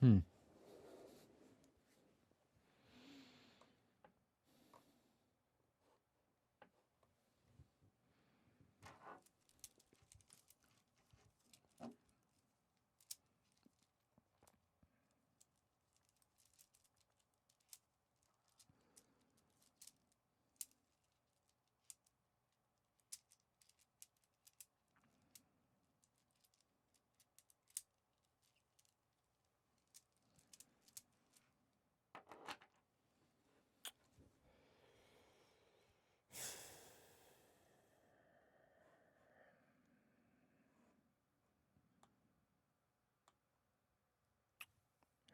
Hmm.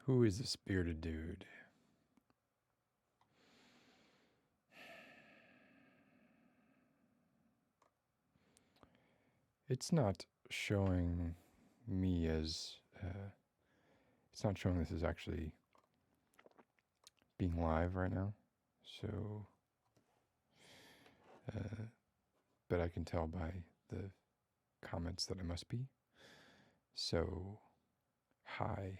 Who is this bearded dude? It's not showing me as, it's not showing this as actually being live right now. So, but I can tell by the comments that I must be. So, hi,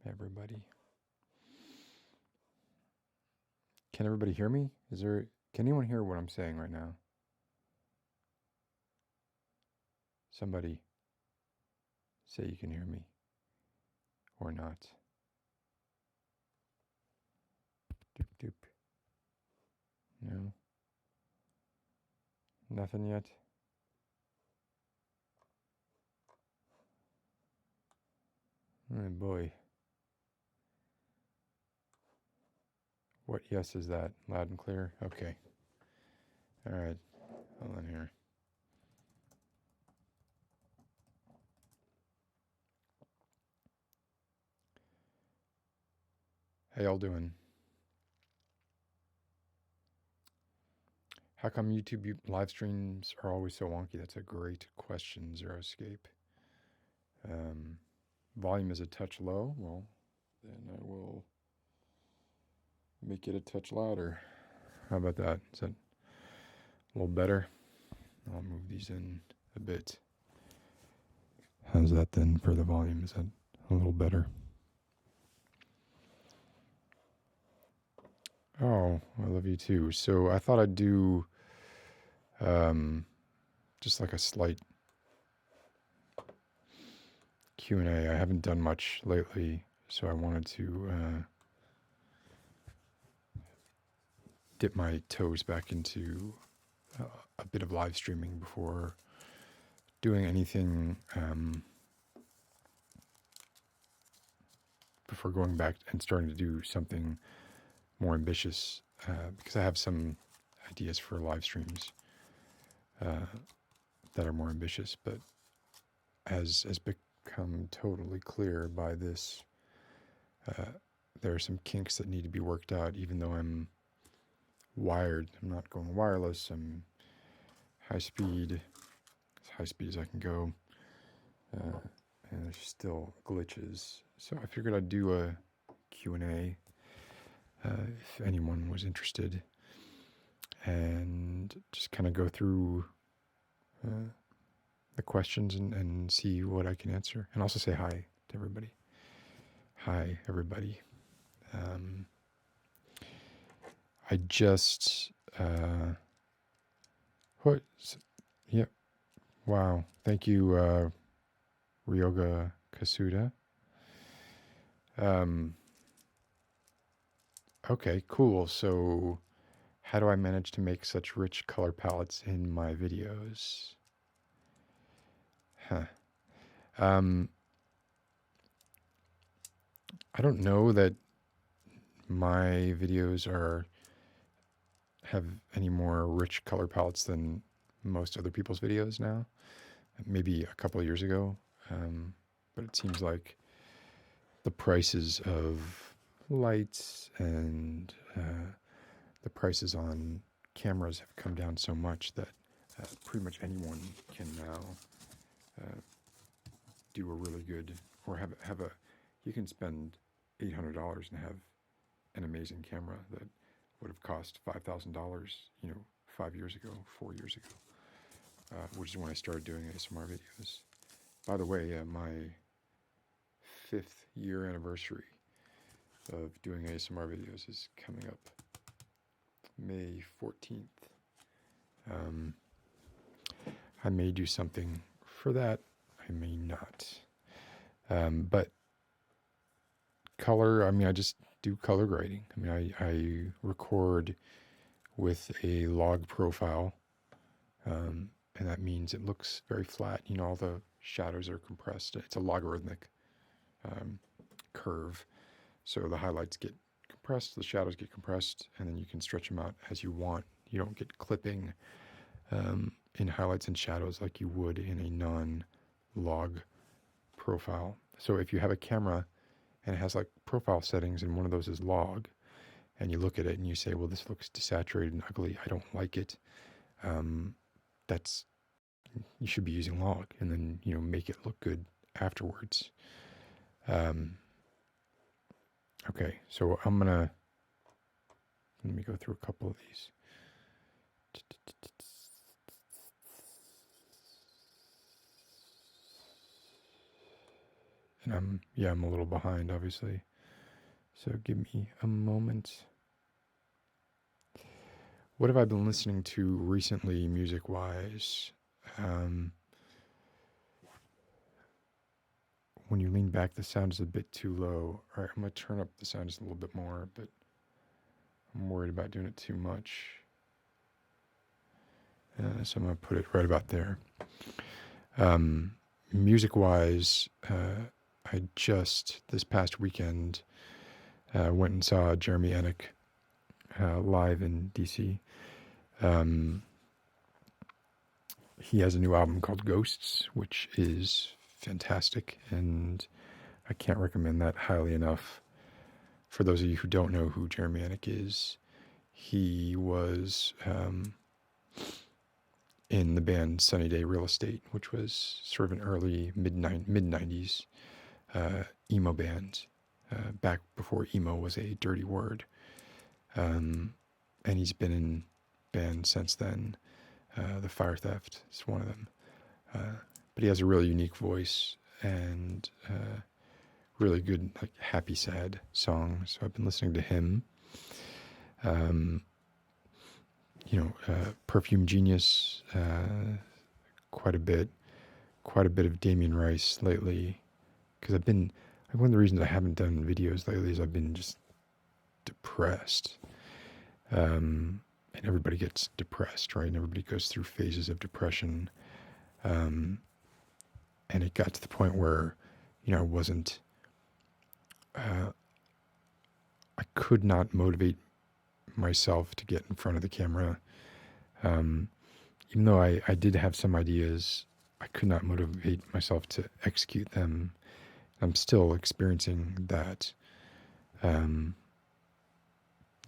everybody. Can everybody hear me? Can anyone hear what I'm saying right now? Somebody say you can hear me or not. Doop doop. No. Nothing yet. Oh boy. What yes is that? Loud and clear? Okay. All right. Hold on here. How y'all doing? How come YouTube live streams are always so wonky? That's a great question, Zero Escape. Volume is a touch low. Well, then I will make it a touch louder. How about that? Is that a little better? I'll move these in a bit. How's that then for the volume? Is that a little better? Oh, I love you too. So I thought I'd do just like a slight Q&A. I haven't done much lately, so I wanted to dip my toes back into a bit of live streaming before doing anything, before going back and starting to do something more ambitious, because I have some ideas for live streams that are more ambitious, but as has become totally clear by this, there are some kinks that need to be worked out, even though I'm wired. I'm not going wireless. I'm high speed as I can go, and there's still glitches. So I figured I'd do a Q&A if anyone was interested, and just kind of go through the questions and see what I can answer, and also say hi to everybody. Hi, everybody. I just what? Yep. Wow. Thank you, Ryoga Kasuda. Okay, cool. So how do I manage to make such rich color palettes in my videos? Huh. I don't know that my videos have any more rich color palettes than most other people's videos now. Maybe a couple of years ago, but it seems like the prices of lights and the prices on cameras have come down so much that pretty much anyone can now do a really good, or you can spend $800 and have an amazing camera that would have cost $5,000, 5 years ago, 4 years ago, which is when I started doing ASMR videos. By the way, my 5th year anniversary of doing ASMR videos is coming up May 14th. I may do something for that. I may not. But color, I mean, I just do color grading. I mean, I record with a log profile, and that means it looks very flat. You know, all the shadows are compressed. It's a logarithmic curve. So the highlights get compressed, the shadows get compressed, and then you can stretch them out as you want. You don't get clipping in highlights and shadows like you would in a non-log profile. So if you have a camera and it has like profile settings and one of those is log, and you look at it and you say, well, this looks desaturated and ugly, I don't like it, that's, you should be using log, and then, you know, make it look good afterwards. Okay, so let me go through a couple of these. And I'm a little behind, obviously. So give me a moment. What have I been listening to recently, music-wise? When you lean back, the sound is a bit too low. All right, I'm going to turn up the sound just a little bit more, but I'm worried about doing it too much. So I'm going to put it right about there. Music-wise, I just, this past weekend, went and saw Jeremy Ennick live in DC. He has a new album called Ghosts, which is fantastic, and I can't recommend that highly enough. For those of you who don't know who Jeremy Ennick is, he was in the band Sunny Day Real Estate, which was sort of an early mid-90s emo band, back before emo was a dirty word. And he's been in bands since then. The Fire Theft is one of them. But he has a really unique voice and really good, like, happy, sad songs. So I've been listening to him. Perfume Genius, quite a bit of Damien Rice lately, because one of the reasons I haven't done videos lately is I've been just depressed. And everybody gets depressed, right? And everybody goes through phases of depression. And it got to the point where, you know, I could not motivate myself to get in front of the camera. Even though I did have some ideas, I could not motivate myself to execute them. I'm still experiencing that. I don't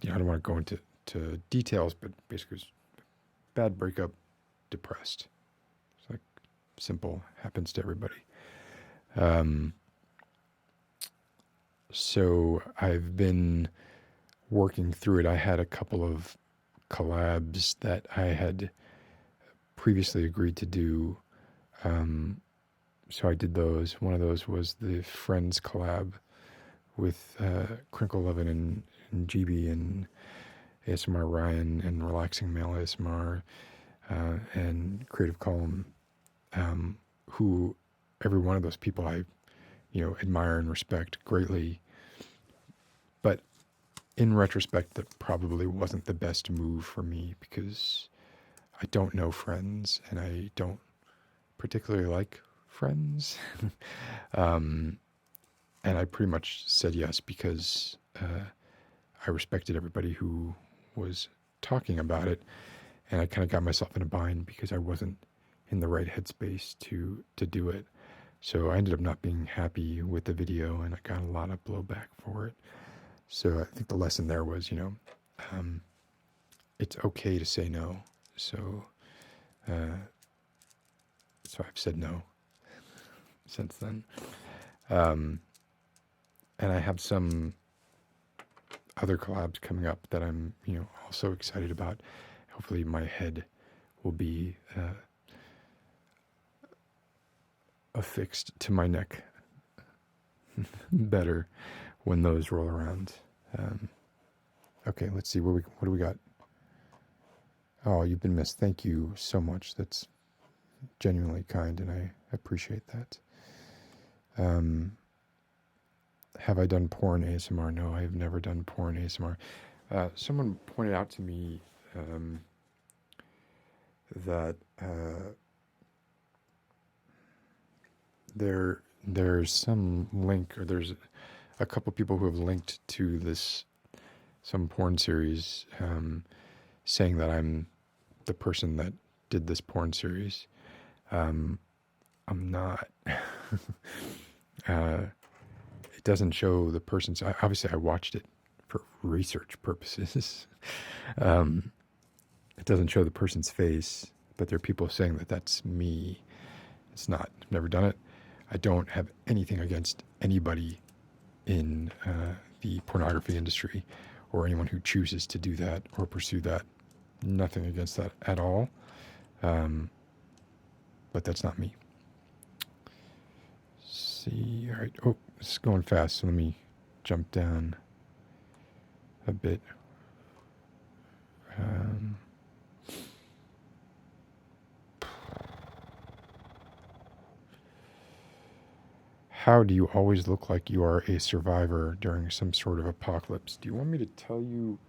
want to go into details, but basically, it's bad breakup, depressed. It's like simple, happens to everybody. So I've been working through it. I had a couple of collabs that I had previously agreed to do. So I did those. One of those was the Friends collab with Crinkle Levin and GB and ASMR Ryan and Relaxing Male ASMR and Creative Column, who every one of those people I admire and respect greatly. But in retrospect, that probably wasn't the best move for me, because I don't know Friends and I don't particularly like Friends. And I pretty much said yes because I respected everybody who was talking about it, and I kind of got myself in a bind because I wasn't in the right headspace to do it. So I ended up not being happy with the video, and I got a lot of blowback for it. So I think the lesson there was, it's okay to say no. So I've said no since then. And I have some other collabs coming up that I'm, also excited about. Hopefully my head will be affixed to my neck better when those roll around. Okay, let's see. What do we got? Oh, you've been missed. Thank you so much. That's genuinely kind, and I appreciate that. Have I done porn ASMR? No, I have never done porn ASMR. Someone pointed out to me that there's some link, or there's a couple people who have linked to some porn series, saying that I'm the person that did this porn series. I'm not. It doesn't show the person's. Obviously, I watched it for research purposes. It doesn't show the person's face, but there are people saying that that's me. It's not. I've never done it. I don't have anything against anybody in the pornography industry or anyone who chooses to do that or pursue that. Nothing against that at all. But that's not me. See, all right. Oh, this is going fast, so let me jump down a bit. How do you always look like you are a survivor during some sort of apocalypse? Do you want me to tell you?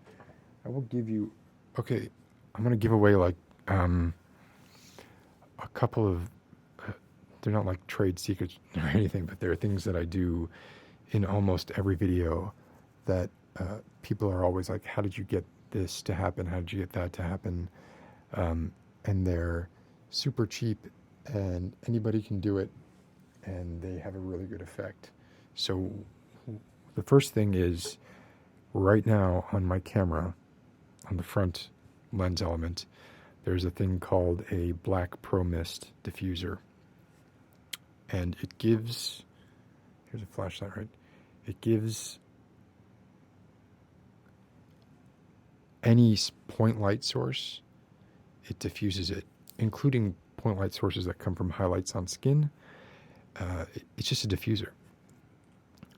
I will give you. Okay, I'm going to give away like a couple of. They're not like trade secrets or anything, but there are things that I do in almost every video that people are always like, how did you get this to happen? How did you get that to happen? And they're super cheap and anybody can do it and they have a really good effect. So the first thing is right now on my camera, on the front lens element, there's a thing called a black pro mist diffuser. And it gives, here's a flashlight, right? It gives any point light source, it diffuses it, including point light sources that come from highlights on skin. It's just a diffuser.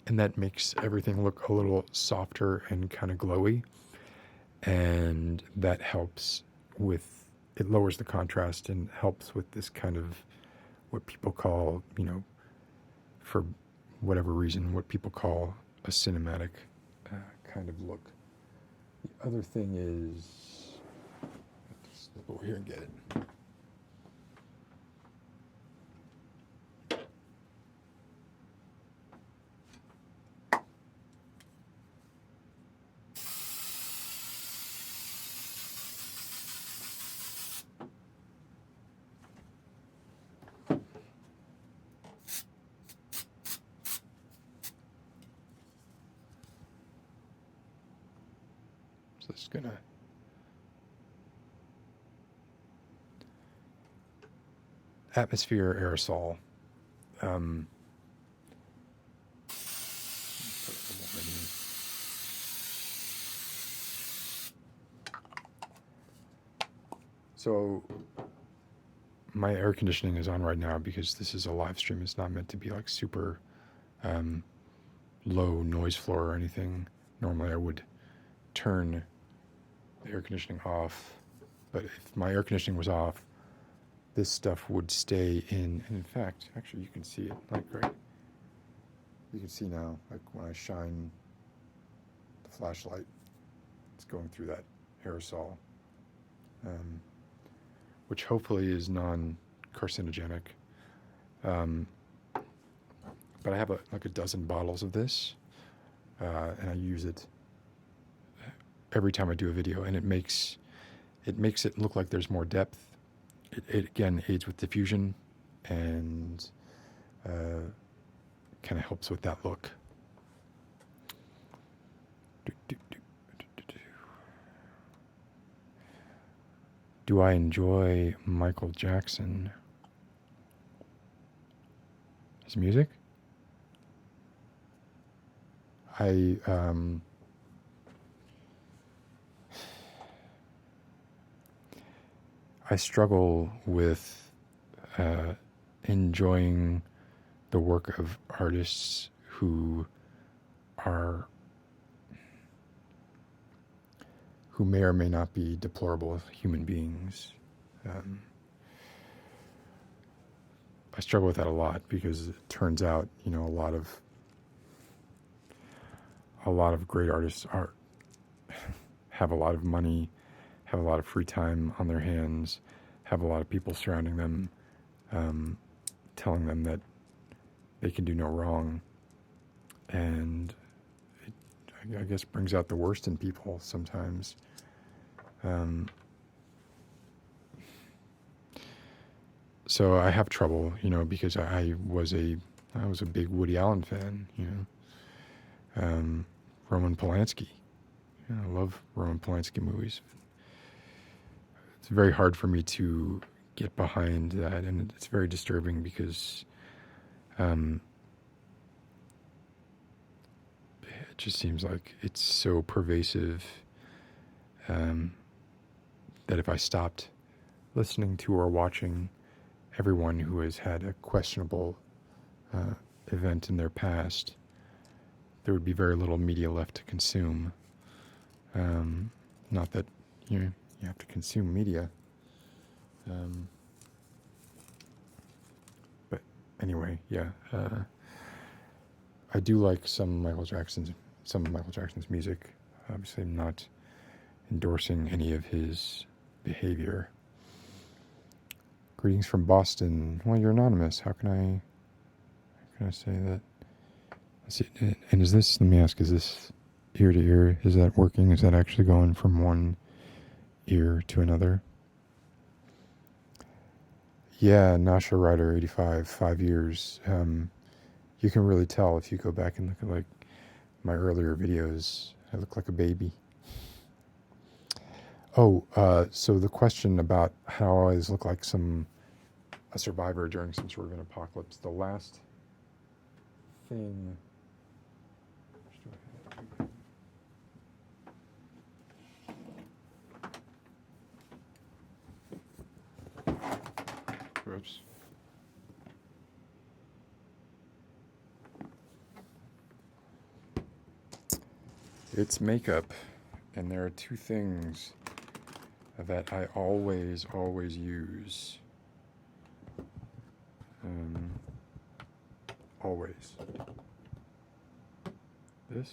And that makes everything look a little softer and kind of glowy. And that helps with, it lowers the contrast and helps with this kind of what people call, for whatever reason, what people call a cinematic kind of look. The other thing is, let's step over here and get it. So it's gonna atmosphere aerosol. So my air conditioning is on right now because this is a live stream. It's not meant to be like super low noise floor or anything. Normally I would turn the air conditioning off, but if my air conditioning was off, this stuff would stay in. And in fact, actually you can see it, like right, you can see now, like when I shine the flashlight, it's going through that aerosol, which hopefully is non-carcinogenic. But I have like a dozen bottles of this, and I use it every time I do a video, and it makes it look like there's more depth. It again aids with diffusion and kind of helps with that look. Do I enjoy Michael Jackson? His music? I struggle with enjoying the work of artists who may or may not be deplorable human beings. I struggle with that a lot because it turns out, a lot of great artists have a lot of money, have a lot of free time on their hands, have a lot of people surrounding them, telling them that they can do no wrong, and it, I guess, brings out the worst in people sometimes. So I have trouble, because I was a big Woody Allen fan, Roman Polanski. I love Roman Polanski movies. It's very hard for me to get behind that, and it's very disturbing because it just seems like it's so pervasive that if I stopped listening to or watching everyone who has had a questionable event in their past, there would be very little media left to consume. Not that you have to consume media. But anyway, yeah. I do like some of Michael Jackson's music. Obviously, I'm not endorsing any of his behavior. Greetings from Boston. Well, you're anonymous. How can I say that? Let's see. And is this? Let me ask. Is this ear to ear? Is that working? Is that actually going from one ear to another? Yeah, Nasha Ryder, 85, 5 years. You can really tell if you go back and look at my earlier videos. I look like a baby. Oh, so the question about how I always look like a survivor during some sort of an apocalypse. The last thing. Whoops. It's makeup, and there are two things that I always use. Always. This,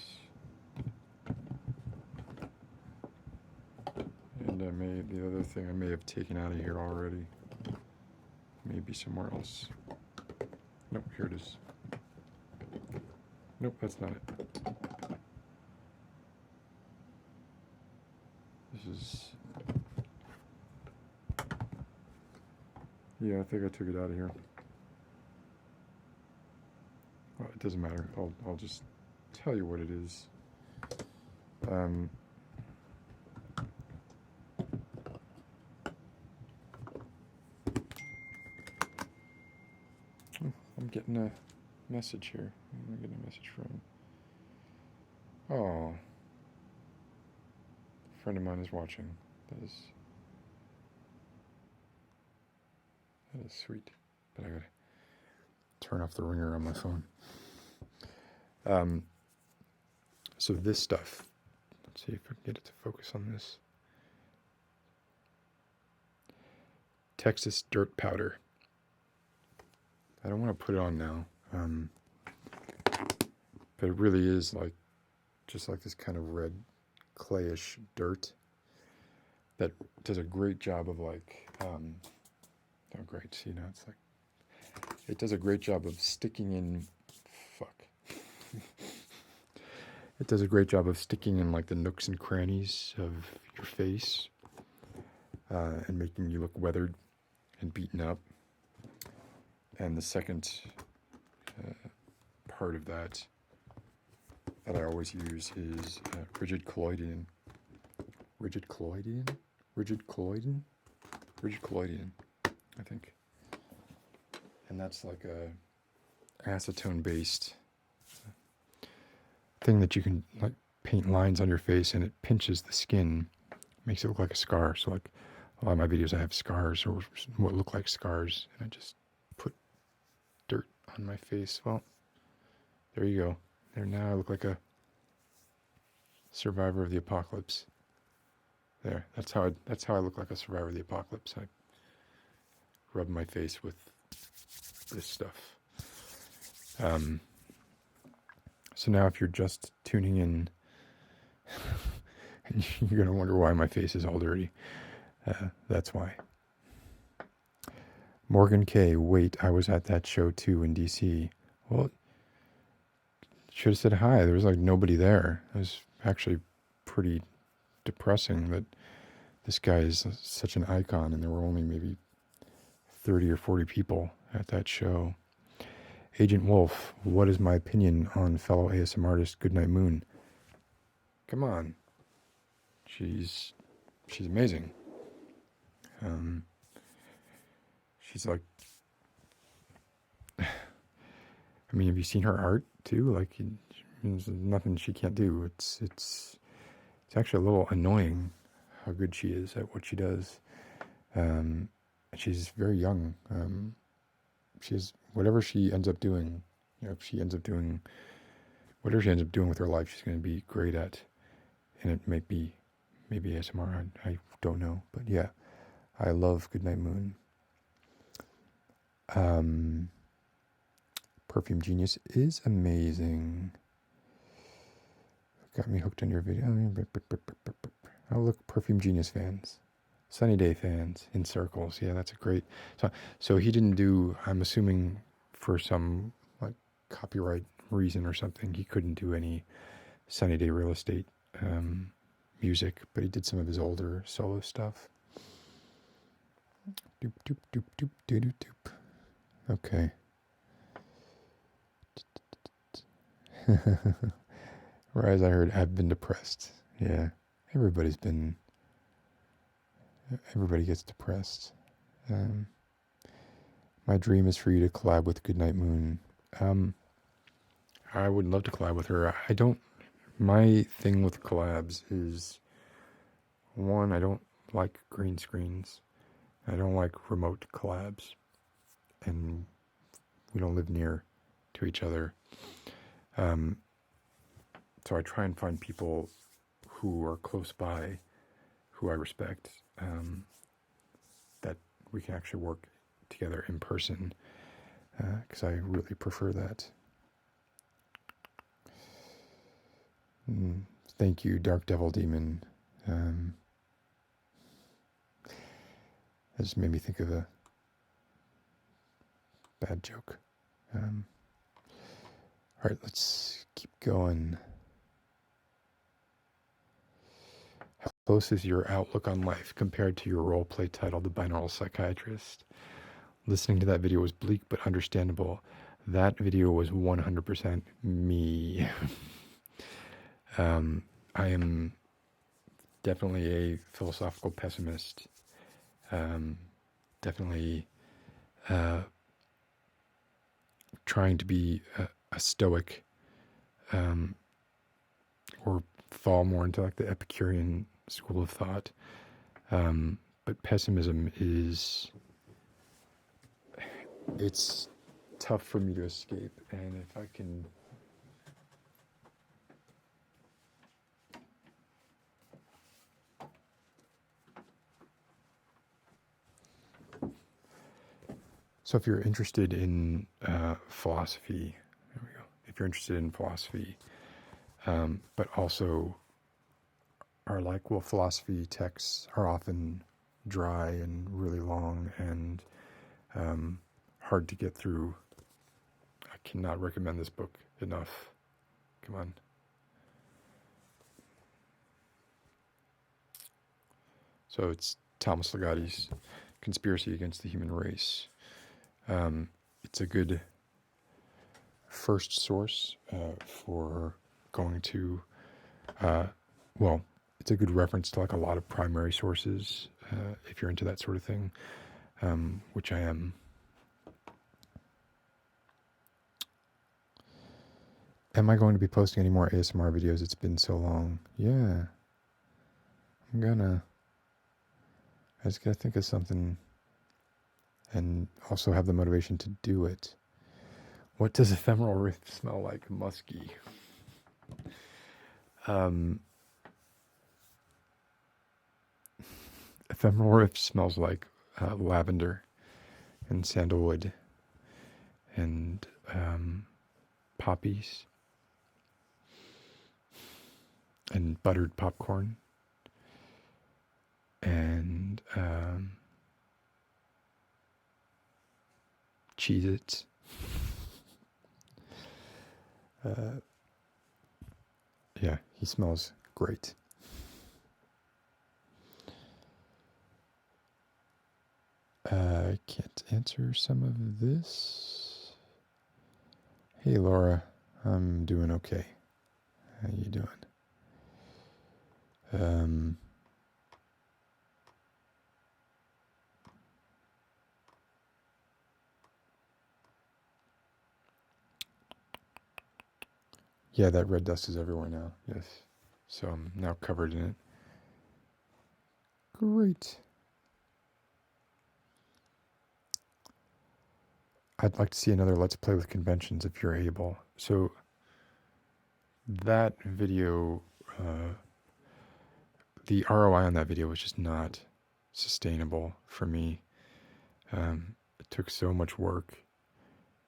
and the other thing I may have taken out of here already. Maybe somewhere else. Nope, here it is. Nope, that's not it. This is... Yeah, I think I took it out of here. Well, it doesn't matter. I'll just tell you what it is. I'm getting a message here. I'm getting a message from... Oh. A friend of mine is watching. That is sweet. But I gotta turn off the ringer on my phone. So this stuff, let's see if I can get it to focus on this. Texas dirt powder. I don't want to put it on now, but it really is just like this kind of red clayish dirt that does a great job of oh great, see now it's it does a great job of sticking in, it does a great job of sticking in the nooks and crannies of your face, and making you look weathered and beaten up. And the second part of that I always use is rigid colloidine. Rigid colloidine, I think. And that's like a acetone-based thing that you can paint lines on your face, and it pinches the skin, makes it look like a scar. So a lot of my videos I have scars or what look like scars, and I just put dirt on my face. Well, there you go. There, now I look like a survivor of the apocalypse. There, that's how I look like a survivor of the apocalypse. I rub my face with this stuff. So now if you're just tuning in, you're going to wonder why my face is all dirty. That's why. Morgan K. Wait, I was at that show too in DC. Well, should have said hi. There was like nobody there. It was actually pretty depressing that this guy is such an icon and there were only maybe 30 or 40 people at that show. Agent Wolf, what is my opinion on fellow ASM artist Goodnight Moon? Come on. She's amazing. She's like, I mean, have you seen her art too? Like, there's nothing she can't do. It's actually a little annoying how good she is at what she does. She's very young. She's whatever she ends up doing. You know, if she ends up doing whatever she ends up doing with her life, she's going to be great at. And it might be maybe ASMR. I don't know, but yeah, I love Goodnight Moon. Perfume Genius is amazing. Got me hooked on your video. Oh, look, Perfume Genius fans. Sunny Day fans in circles. Yeah, that's a great. So he didn't do, I'm assuming for some like copyright reason or something, he couldn't do any Sunny Day Real Estate music, but he did some of his older solo stuff. Doop, doop, doop, doop, doop, doop, doop. Okay. Whereas I heard, I've been depressed. Yeah, everybody gets depressed. My dream is for you to collab with Goodnight Moon. I would love to collab with her. My thing with collabs is, one, I don't like green screens. I don't like remote collabs. And we don't live near to each other. So I try and find people who are close by, who I respect, that we can actually work together in person, because I really prefer that. Thank you, Dark Devil Demon. That just made me think of a bad joke. All right, let's keep going. How close is your outlook on life compared to your role play titled The Binaural Psychiatrist? Listening to that video was bleak but understandable. That video was 100% me. I am definitely a philosophical pessimist. Definitely trying to be a stoic, or fall more into like the Epicurean school of thought. But pessimism it's tough for me to escape. And if I can So if you're interested in philosophy, there we go. If you're interested in philosophy, but also are like, well, philosophy texts are often dry and really long and hard to get through. I cannot recommend this book enough. Come on. So it's Thomas Ligotti's Conspiracy Against the Human Race. It's a good first source for going to, it's a good reference to like a lot of primary sources if you're into that sort of thing, which I am. Am I going to be posting any more ASMR videos? It's been so long. Yeah. I just gotta think of something and also have the motivation to do it. What does ephemeral riff smell like? Musky. Ephemeral Rift smells like lavender and sandalwood and poppies and buttered popcorn and Cheez-Its. Yeah, he smells great. I can't answer some of this. Hey, Laura. I'm doing okay. How you doing? Yeah, that red dust is everywhere now. Yes. So I'm now covered in it. Great. I'd like to see another Let's Play with Conventions if you're able. So that video, the ROI on that video was just not sustainable for me. It took so much work,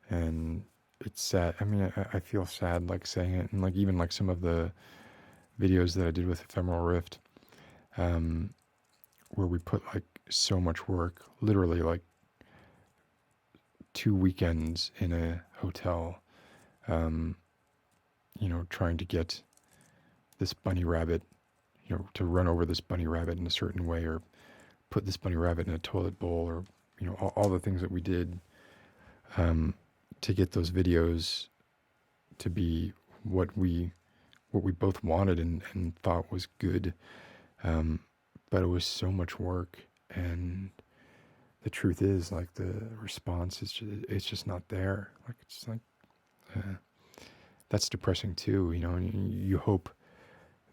and it's sad. I mean, I feel sad like saying it, and like even like some of the videos that I did with Ephemeral Rift, where we put like so much work, literally like 2 weekends in a hotel, trying to get this bunny rabbit, to run over this bunny rabbit in a certain way, or put this bunny rabbit in a toilet bowl, or, all the things that we did to get those videos to be what we both wanted and thought was good. But it was so much work, and the truth is, like, the response is it's just not there. Like, it's like, that's depressing too, and you hope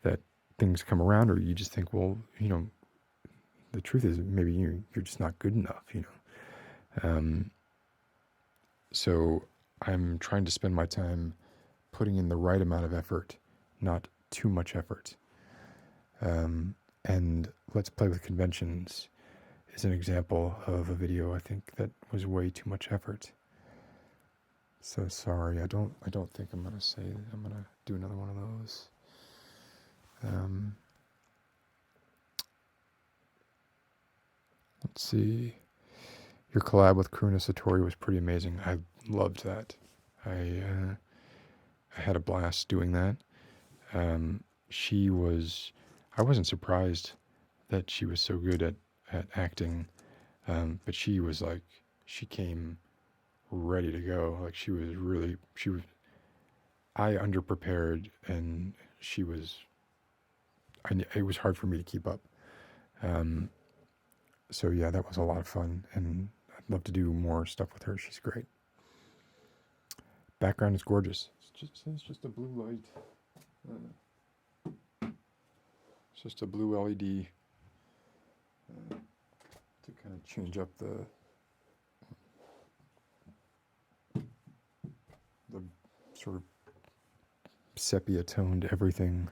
that things come around, or you just think, well, the truth is maybe you're just not good enough, So I'm trying to spend my time putting in the right amount of effort, not too much effort. And Let's Play with Conventions is an example of a video I think that was way too much effort. So sorry, I don't think I'm gonna say that I'm gonna do another one of those. Let's see. Your collab with Karuna Satori was pretty amazing. I loved that. I had a blast doing that. I wasn't surprised that she was so good at acting, but she came ready to go. Like, I underprepared, and it was hard for me to keep up. So yeah, that was a lot of fun, and I'd love to do more stuff with her. She's great. Background is gorgeous. It's just a blue light. It's just a blue LED to kind of change up the sort of sepia toned everything.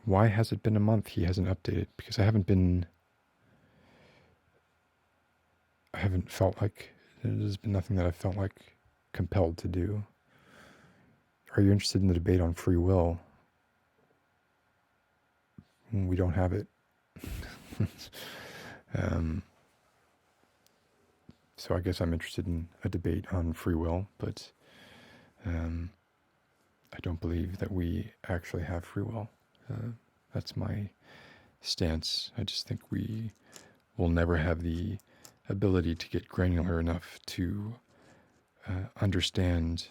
Why has it been a month? He hasn't updated, because I haven't felt like, there's been nothing that I felt like compelled to do. Are you interested in the debate on free will? We don't have it. So I guess I'm interested in a debate on free will, but I don't believe that we actually have free will. That's my stance. I just think we will never have the ability to get granular enough to understand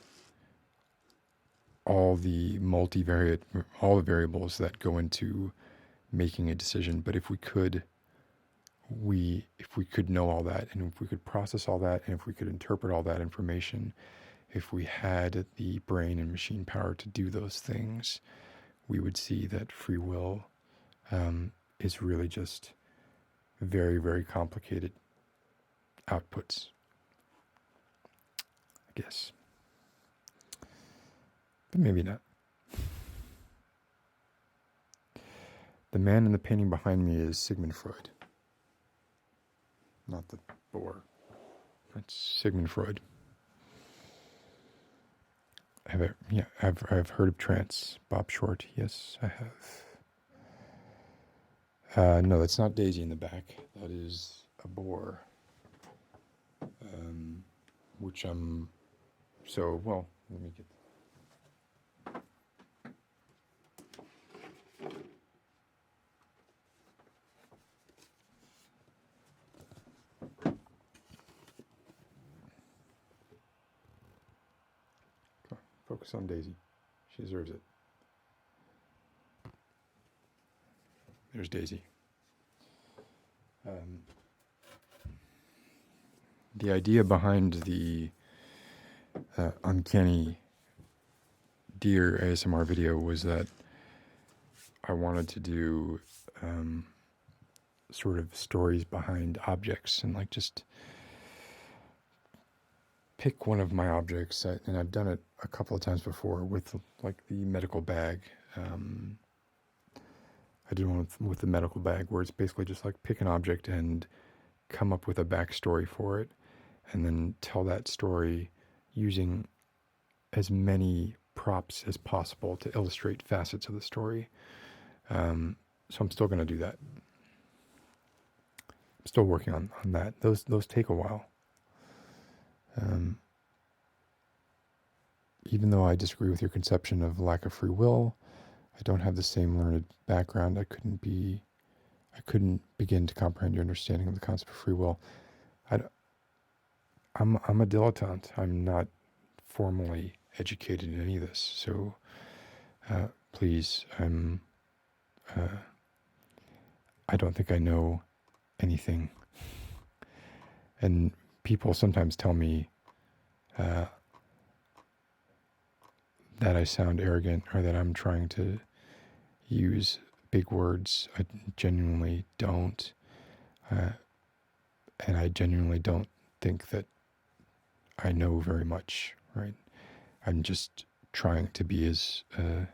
all the variables that go into making a decision. But if we could know all that, and if we could process all that, and if we could interpret all that information, if we had the brain and machine power to do those things, we would see that free will is really just very, very complicated outputs. I guess. But maybe not. The man in the painting behind me is Sigmund Freud. Not the boar. That's Sigmund Freud. I've heard of trance. Bob Short, yes, I have. No, that's not Daisy in the back. That is a boar. Which I'm... So, well, let me get... Focus on Daisy. She deserves it. There's Daisy. The idea behind the Uncanny Deer ASMR video was that I wanted to do sort of stories behind objects and like just pick one of my objects, and I've done it a couple of times before with like the medical bag. I did one with the medical bag where it's basically just like pick an object and come up with a backstory for it, and then tell that story using as many props as possible to illustrate facets of the story. So I'm still going to do that. I'm still working on that. Those take a while. Even though I disagree with your conception of lack of free will, I don't have the same learned background. I couldn't begin to comprehend your understanding of the concept of free will. I'm a dilettante. I'm not formally educated in any of this. So please, I don't think I know anything. And people sometimes tell me that I sound arrogant or that I'm trying to use big words. I genuinely don't. And I genuinely don't think that I know very much, right? I'm just trying to be I'm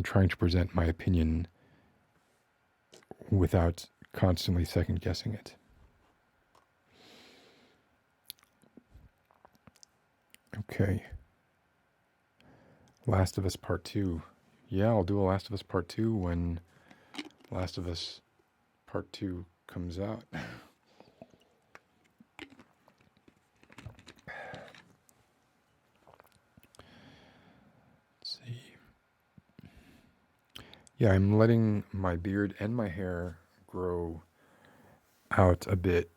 trying to present my opinion without constantly second guessing it. Okay. Last of Us Part 2. Yeah, I'll do a Last of Us Part 2 when Last of Us Part 2 comes out. Let's see. Yeah, I'm letting my beard and my hair grow out a bit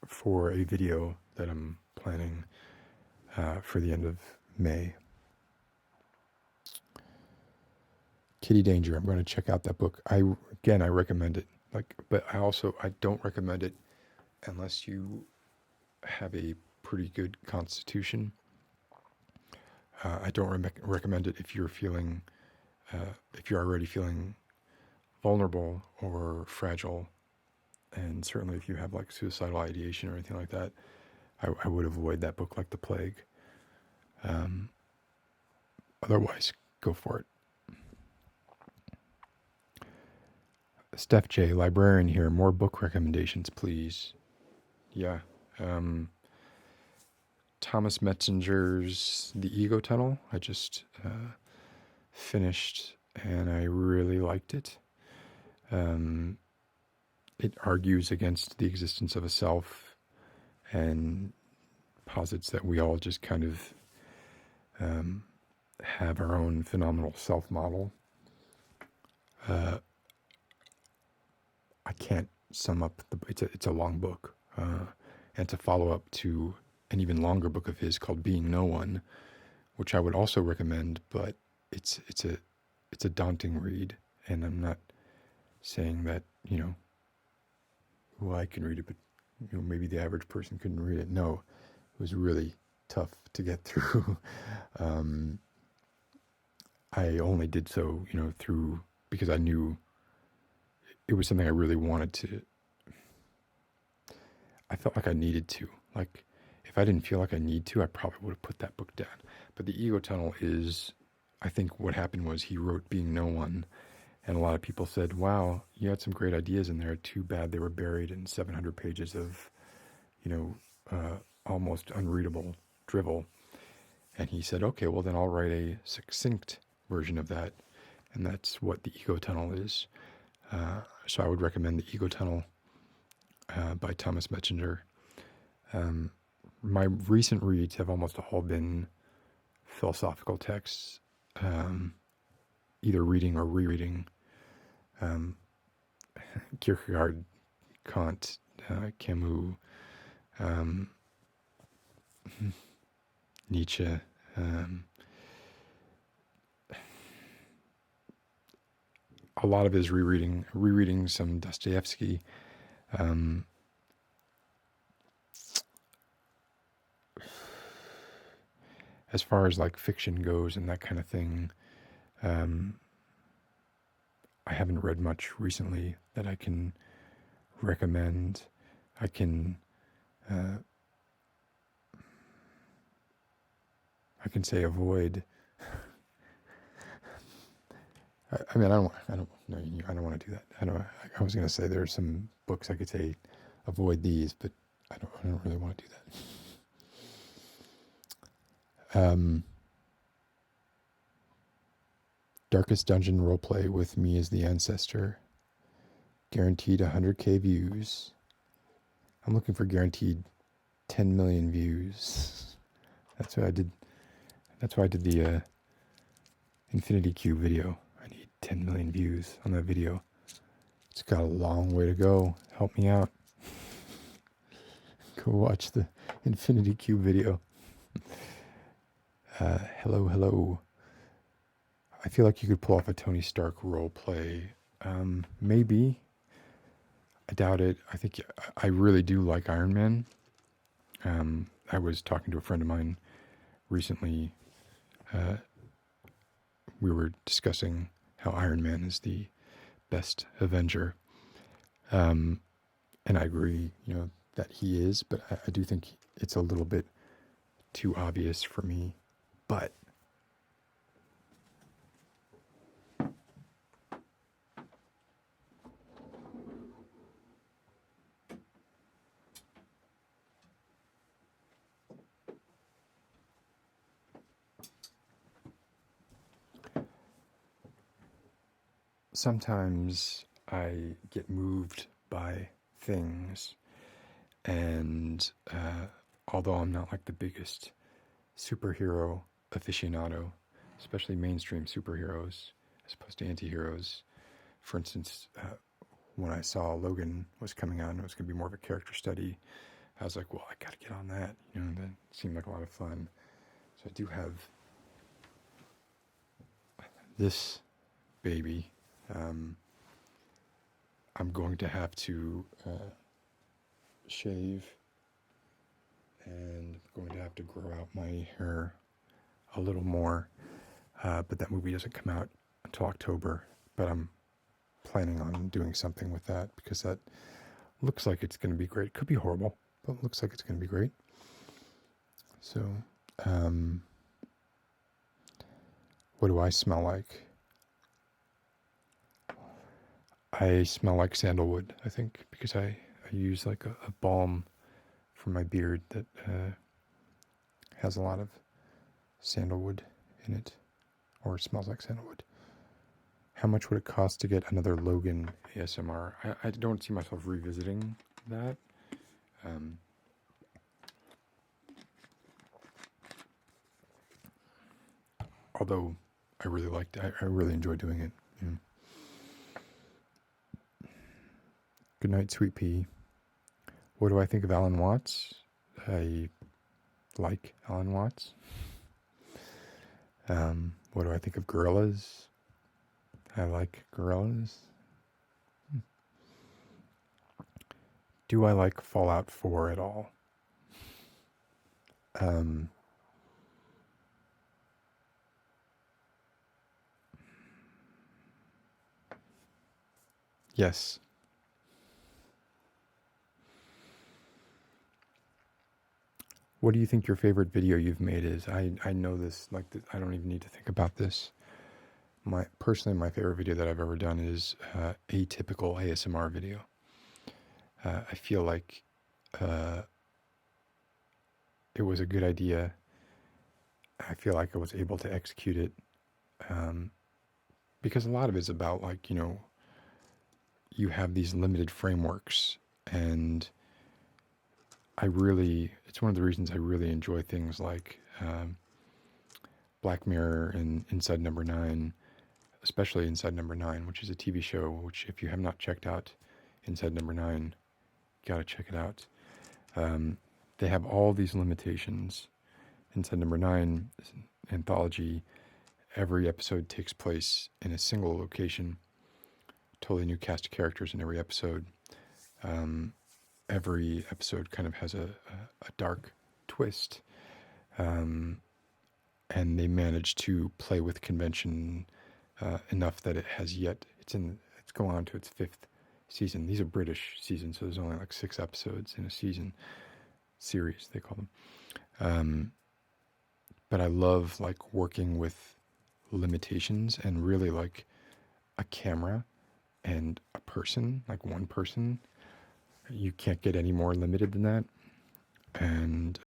for a video that I'm planning for the end of May. Kitty Danger. I'm going to check out that book. I recommend it. But I don't recommend it unless you have a pretty good constitution. I don't recommend it if you're already feeling vulnerable or fragile, and certainly if you have like suicidal ideation or anything like that, I would avoid that book like the plague. Otherwise, go for it. Steph J, librarian here. More book recommendations, please. Yeah. Thomas Metzinger's The Ego Tunnel. I just finished, and I really liked it. It argues against the existence of a self and posits that we all just kind of have our own phenomenal self-model. I can't sum up it's a long book, and it's a follow-up to an even longer book of his called Being No One, which I would also recommend, but it's a daunting read, and I'm not saying that, well, I can read it, but maybe the average person couldn't read it. No, it was really tough to get through. I only did so, because I knew it was something I really wanted to. I felt like I needed to. Like, if I didn't feel like I need to, I probably would have put that book down. But the ego tunnel is, I think what happened was he wrote Being No One, and a lot of people said, wow, you had some great ideas in there. Too bad they were buried in 700 pages of, you know, almost unreadable drivel. And he said, okay, well then I'll write a succinct version of that. And that's what the ego tunnel is. So I would recommend the ego tunnel by Thomas Metzinger. My recent reads have almost all been philosophical texts, either reading or rereading. Kierkegaard, Kant, Camus, Nietzsche. A lot of it is rereading some Dostoevsky. As far as like fiction goes and that kind of thing, I haven't read much recently that I can recommend. I can say avoid. I mean, I don't want to do that. I was going to say there are some books I could say avoid these, but I don't really want to do that. Darkest Dungeon roleplay with me as the ancestor. Guaranteed 100K views. I'm looking for guaranteed 10 million views. That's why I did the Infinity Cube video. I need 10 million views on that video. It's got a long way to go. Help me out. Go watch the Infinity Cube video. Hello. I feel like you could pull off a Tony Stark role play. Maybe. I doubt it. I think I really do like Iron Man. I was talking to a friend of mine recently. We were discussing how Iron Man is the best Avenger. And I agree, that he is, but I do think it's a little bit too obvious for me. But sometimes I get moved by things, and although I'm not like the biggest superhero aficionado, especially mainstream superheroes as opposed to anti-heroes, for instance, when I saw Logan was coming out and it was going to be more of a character study, I was like, well, I got to get on that. That seemed like a lot of fun. So I do have this baby. I'm going to have to shave, and I'm going to have to grow out my hair a little more. But that movie doesn't come out until October. But I'm planning on doing something with that because that looks like it's going to be great. It could be horrible, but it looks like it's going to be great. So, what do I smell like? I smell like sandalwood, I think, because I use like a balm for my beard that has a lot of sandalwood in it, or it smells like sandalwood. How much would it cost to get another Logan ASMR? I don't see myself revisiting that. Although I really liked it. I really enjoyed doing it. Yeah. Good night, Sweet Pea. What do I think of Alan Watts? I like Alan Watts. What do I think of gorillas? I like gorillas. Do I like Fallout 4 at all? Yes. What do you think your favorite video you've made is? I know this, like, I don't even need to think about this. Personally, my favorite video that I've ever done is atypical ASMR video. I feel like it was a good idea. I feel like I was able to execute it because a lot of it's about, like, you have these limited frameworks, and it's one of the reasons I really enjoy things like Black Mirror and Inside Number 9, especially Inside Number 9, which is a TV show, which if you have not checked out Inside Number 9, you gotta check it out. They have all these limitations. Inside Number 9 is an anthology. Every episode takes place in a single location. Totally new cast of characters in every episode. Every episode kind of has a dark twist. And they managed to play with convention enough that it's going on to its 5th season. These are British seasons, so there's only like 6 episodes in a season. Series, they call them. But I love, like, working with limitations and really, like, a camera and a person, like one person. You can't get any more limited than that. And